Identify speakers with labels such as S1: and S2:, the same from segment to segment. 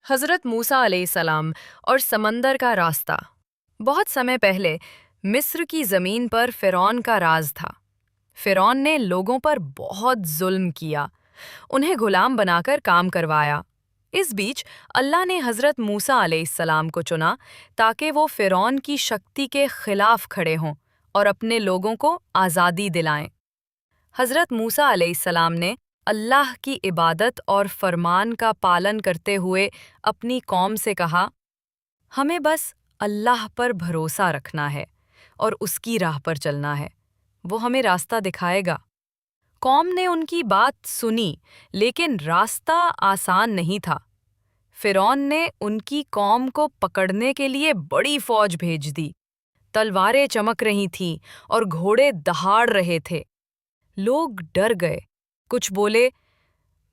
S1: حضرت موسیٰ علیہ السلام اور سمندر کا راستہ۔ بہت سمے پہلے مصر کی زمین پر فرعون کا راج تھا۔ فرعون نے لوگوں پر بہت ظلم کیا، انہیں غلام بنا کر کام کروایا۔ اس بیچ اللہ نے حضرت موسیٰ علیہ السلام کو چنا تاکہ وہ فرعون کی شکتی کے خلاف کھڑے ہوں اور اپنے لوگوں کو آزادی دلائیں۔ حضرت موسیٰ علیہ السلام نے اللہ کی عبادت اور فرمان کا پالن کرتے ہوئے اپنی قوم سے کہا، ہمیں بس اللہ پر بھروسہ رکھنا ہے اور اس کی راہ پر چلنا ہے، وہ ہمیں راستہ دکھائے گا۔ قوم نے ان کی بات سنی، لیکن راستہ آسان نہیں تھا۔ فرعون نے ان کی قوم کو پکڑنے کے لیے بڑی فوج بھیج دی۔ تلواریں چمک رہی تھیں اور گھوڑے دہاڑ رہے تھے۔ لوگ ڈر گئے، کچھ بولے،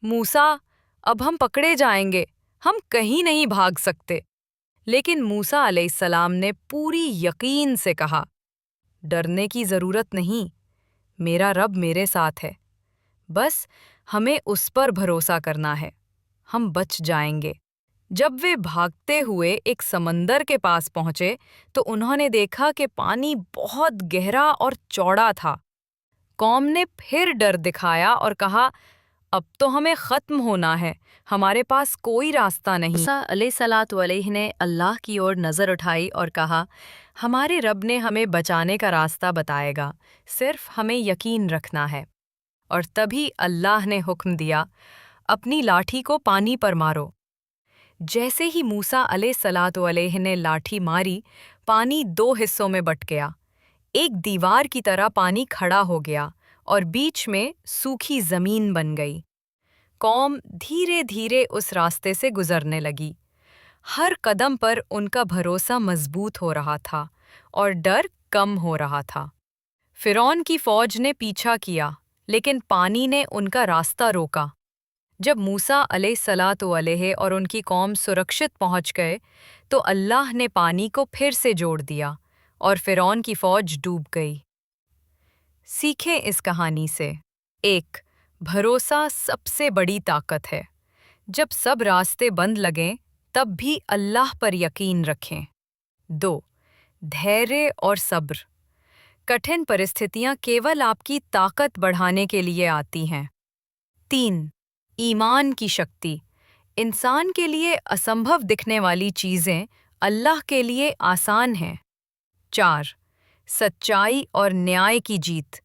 S1: موسیٰ، اب ہم پکڑے جائیں گے، ہم کہیں نہیں بھاگ سکتے۔ لیکن موسیٰ علیہ السلام نے پوری یقین سے کہا، ڈرنے کی ضرورت نہیں، میرا رب میرے ساتھ ہے، بس ہمیں اس پر بھروسہ کرنا ہے، ہم بچ جائیں گے۔ جب وہ بھاگتے ہوئے ایک سمندر کے پاس پہنچے تو انہوں نے دیکھا کہ پانی بہت گہرا اور چوڑا تھا۔ قوم نے پھر ڈر دکھایا اور کہا، اب تو ہمیں ختم ہونا ہے، ہمارے پاس کوئی راستہ نہیں۔ موسیٰ علیہ الصلوۃ والسلام نے اللہ کی اور نظر اٹھائی اور کہا، ہمارے رب نے ہمیں بچانے کا راستہ بتائے گا، صرف ہمیں یقین رکھنا ہے۔ اور تبھی اللہ نے حکم دیا، اپنی لاٹھی کو پانی پر مارو۔ جیسے ہی موسیٰ علیہ الصلوۃ والسلام نے لاٹھی ماری، پانی دو حصوں میں بٹ گیا۔ ایک دیوار کی طرح پانی کھڑا ہو گیا اور بیچ میں سوکھی زمین بن گئی۔ قوم دھیرے دھیرے اس راستے سے گزرنے لگی۔ ہر قدم پر ان کا بھروسہ مضبوط ہو رہا تھا اور ڈر کم ہو رہا تھا۔ فرعون کی فوج نے پیچھا کیا، لیکن پانی نے ان کا راستہ روکا۔ جب موسیٰ علیہ الصلوۃ والسلام اور ان کی قوم سرکشت پہنچ گئے تو اللہ نے پانی کو پھر سے جوڑ دیا اور فرعون کی فوج ڈوب گئی۔ سیکھیں اس کہانی سے۔ 1. بھروسہ سب سے بڑی طاقت ہے۔ جب سب راستے بند لگیں تب بھی اللہ پر یقین رکھیں۔ 2. دھیرے اور صبر۔ کٹھن پرستھتیاں کیول آپ کی طاقت بڑھانے کے لیے آتی ہیں۔ 3. ایمان کی شکتی۔ انسان کے لیے اسمبھو دکھنے والی چیزیں اللہ کے لیے آسان ہیں۔ 4. سچائی اور نیائے کی جیت۔